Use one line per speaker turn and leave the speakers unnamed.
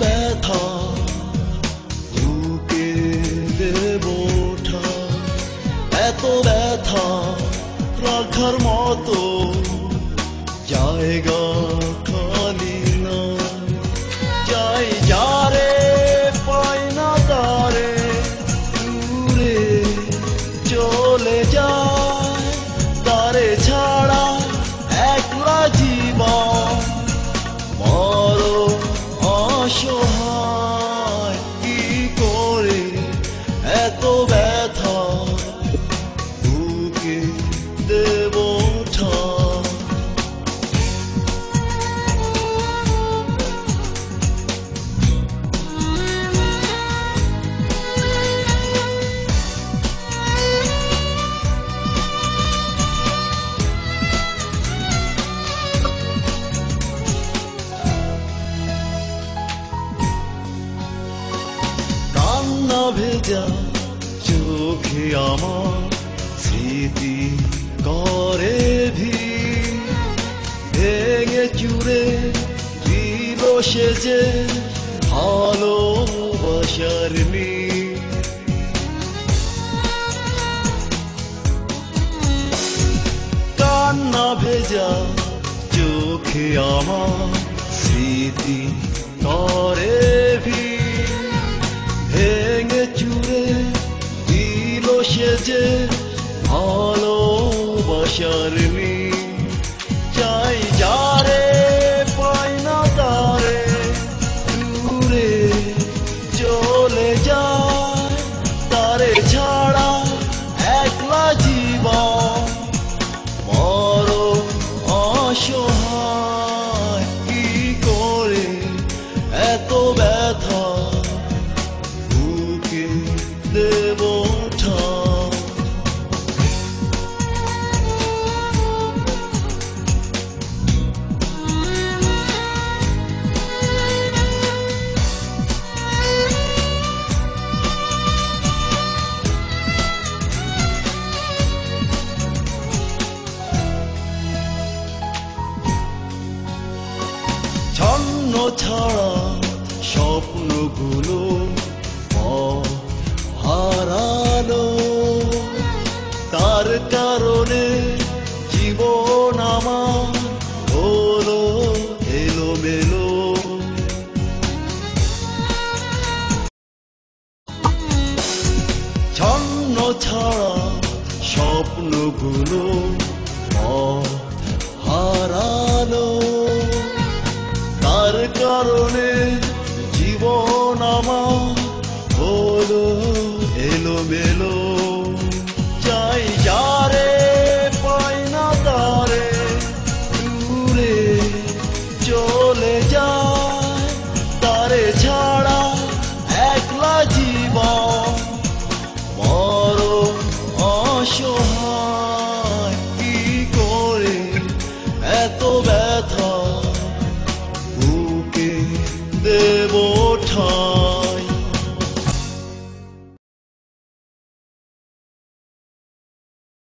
ব্যথা বুকে দেব ঠাঁই, এত ব্যথা রাখার মতো জায়গা খালি নয়। যাই যারে পাই না তারে দূরে চলে যায়, তারে ছাড়া একলা জীবন বড় অসহায়। কি করে এত ব্যথা বুকে দেব ঠাঁই। কান্না ভেজা চোখে আমার স্মৃতি করে ভিড়, ভেঙে চুরে দিল সে যে ভালোবাসার নীড়। কান্না ভেজা চোখে আমার স্মৃতি করে ভিড়, ভেঙে চুরে দিল সে যে ভালোবাসার নীড়। চাই যারে পাই না তারে দূরে চলে যায়, তারে ছাড়া একলা জীবন বড় অসহায়। কি করে এত ব্যথা বুকে দেব ঠাঁই। ছন্ন ছাড়া স্বপ্নগুলো হারালো, তার কারণে জীবন আমার হলো এলোমেলো। ছন্ন ছাড়া স্বপ্নগুলো হারালো, তার কারণে জীবন আমার হলো এলোমেলো। চাই যারে পাই না তারে দূরে চলে যায়, তারে ছাড়া একলা জীবন বড় অসহায়। কি করে এত ব্যথা বুকে দেব ঠাঁই।